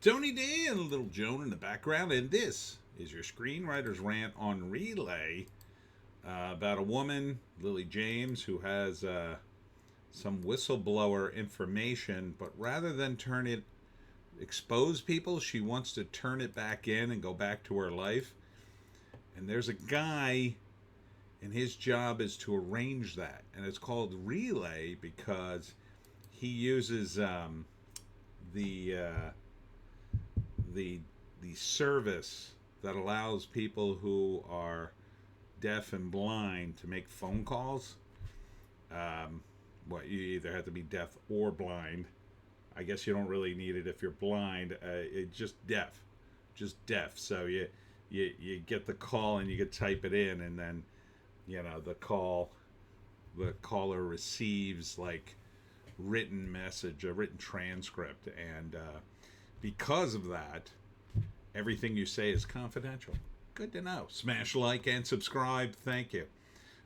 Tony D and Little Joan in the background, and this is your Screenwriter's Rant on Relay about a woman, Lily James, who has some whistleblower information, but rather than expose people, she wants to turn it back in and go back to her life. And there's a guy, and his job is to arrange that, and it's called Relay because he uses the the service that allows people who are deaf and blind to make phone calls. You either have to be deaf or blind. I guess you don't really need it if you're blind. It's just deaf. So you get the call and you can type it in, and then the caller receives like written message, a written transcript, and because of that, everything you say is confidential. Good to know. Smash like and subscribe. Thank you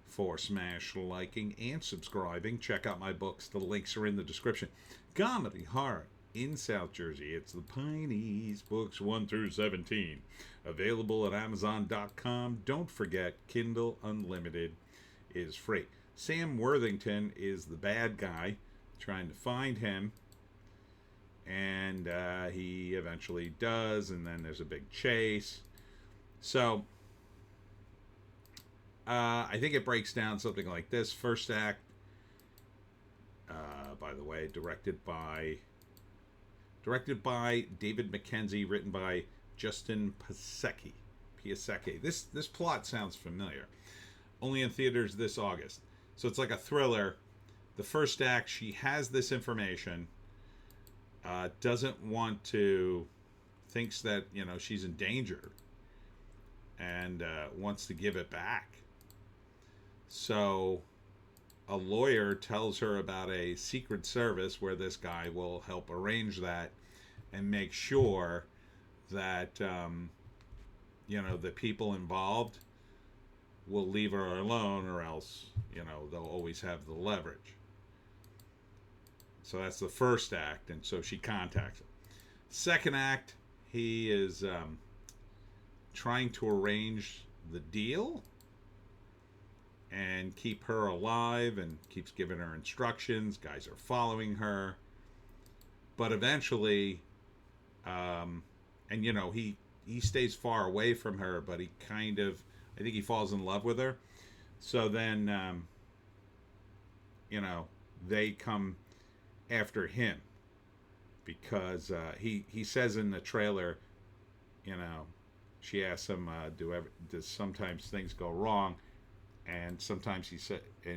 for smash liking and subscribing. Check out my books. The links are in the description. Comedy horror in South Jersey. It's the Pineys, books 1 through 17. Available at Amazon.com. Don't forget, Kindle Unlimited is free. Sam Worthington is the bad guy, trying to find him, and he eventually does, and then there's a big chase. So I think it breaks down something like this. First act, by the way, directed by David Mackenzie, written by Justin Piasecki. This plot sounds familiar. Only in theaters this August. So it's like a thriller. The first act, she has this information, doesn't want to, thinks that, she's in danger, and wants to give it back. So a lawyer tells her about a secret service where this guy will help arrange that and make sure that, the people involved will leave her alone, or else, they'll always have the leverage. So that's the first act, and so she contacts him. Second act, he is trying to arrange the deal and keep her alive, and keeps giving her instructions. Guys are following her. But eventually, he stays far away from her, but he kind of, I think he falls in love with her. So then, they come after him because he says in the trailer, she asks him, does sometimes things go wrong? And sometimes he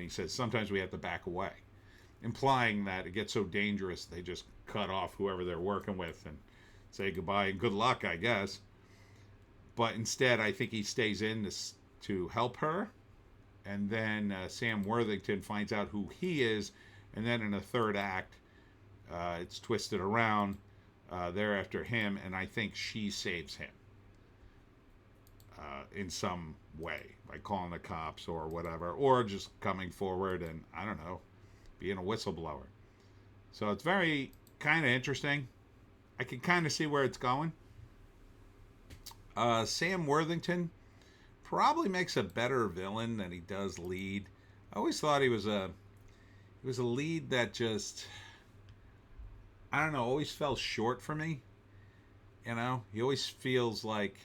says, sometimes we have to back away, implying that it gets so dangerous they just cut off whoever they're working with and say goodbye and good luck, I guess. But instead, I think he stays in to help her. And then Sam Worthington finds out who he is. And then in the third act, it's twisted around. They're after him, and I think she saves him in some way, by calling the cops or whatever, or just coming forward and, I don't know, being a whistleblower. So it's very kind of interesting. I can kind of see where it's going. Sam Worthington probably makes a better villain than he does lead. I always thought he was a lead that just, I don't know, always fell short for me. He always feels like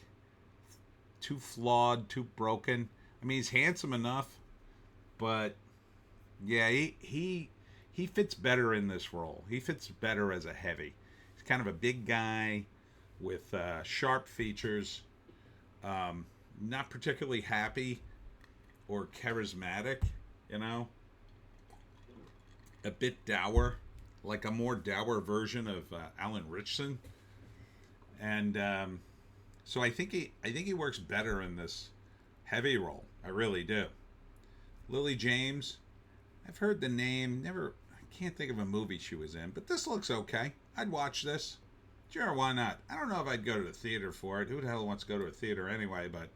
too flawed, too broken. I mean, he's handsome enough, but yeah, he fits better in this role. He fits better as a heavy. He's kind of a big guy with sharp features, not particularly happy or charismatic, a bit dour, like a more dour version of Alan Ritchson. And so I think he works better in this heavy role. I really do. Lily James, I've heard the name. I can't think of a movie she was in, but this looks okay. I'd watch this. Sure, why not? I don't know if I'd go to the theater for it. Who the hell wants to go to a theater anyway? But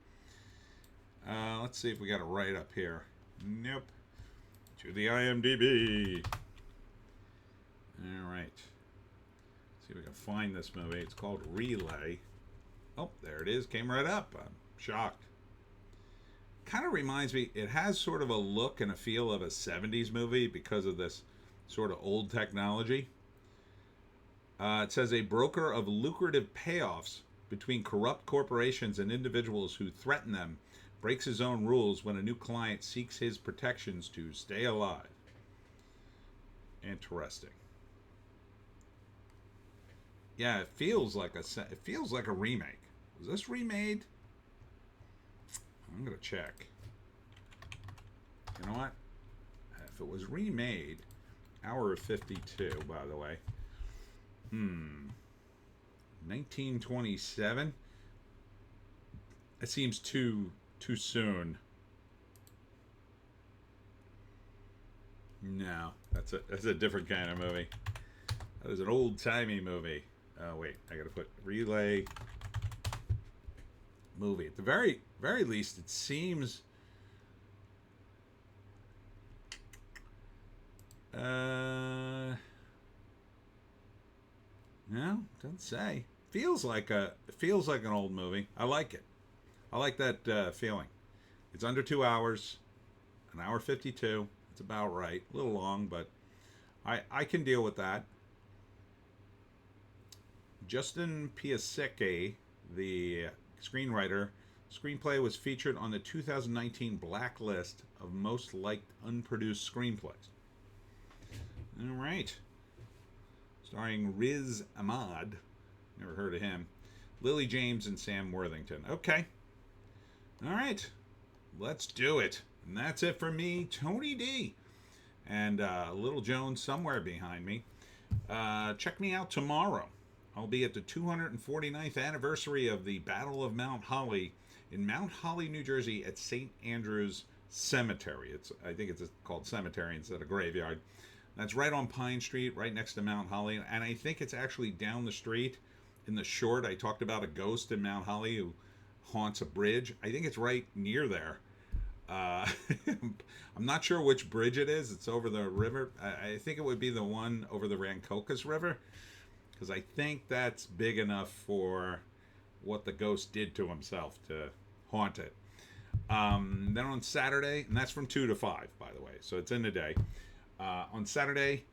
let's see if we got a write-up here. Nope. To the IMDb. All right. See if we can find this movie. It's called Relay. Oh, there it is. Came right up. I'm shocked. Kind of reminds me, it has sort of a look and a feel of a 70s movie because of this sort of old technology. It says a broker of lucrative payoffs between corrupt corporations and individuals who threaten them breaks his own rules when a new client seeks his protections to stay alive. Interesting. Yeah, it feels like a remake. Was this remade? I'm gonna check. You know what? If it was remade, hour of 52, by the way. 1927. That seems too soon. No, that's a different kind of movie. That was an old-timey movie. Oh wait, I gotta put Relay movie. At the very least, it seems. No, doesn't say. Feels like an old movie. I like it. I like that feeling. It's under 2 hours, an hour 52. It's about right. A little long, but I can deal with that. Justin Piasecki, the screenwriter, screenplay was featured on the 2019 Blacklist of most liked unproduced screenplays. All right. Starring Riz Ahmed. Never heard of him. Lily James and Sam Worthington. Okay. All right. Let's do it. And that's it for me, Tony D. And Little Jones somewhere behind me. Check me out tomorrow. I'll be at the 249th anniversary of the Battle of Mount Holly in Mount Holly, New Jersey at St. Andrew's Cemetery. I think it's called cemetery instead of graveyard. That's right on Pine Street, right next to Mount Holly. And I think it's actually down the street in the short. I talked about a ghost in Mount Holly who haunts a bridge. I think it's right near there. I'm not sure which bridge it is. It's over the river. I think it would be the one over the Rancocas River, because I think that's big enough for what the ghost did to himself to haunt it. Then on Saturday, and that's from 2 to 5, by the way, so it's in the day. On Saturday,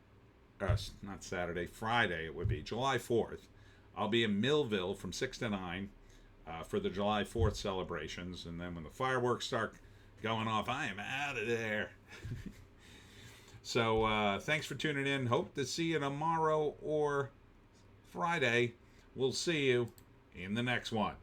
not Saturday, Friday it would be, July 4th, I'll be in Millville from 6 to 9 for the July 4th celebrations, and then when the fireworks start going off, I am out of there. So thanks for tuning in. Hope to see you tomorrow or Friday. We'll see you in the next one.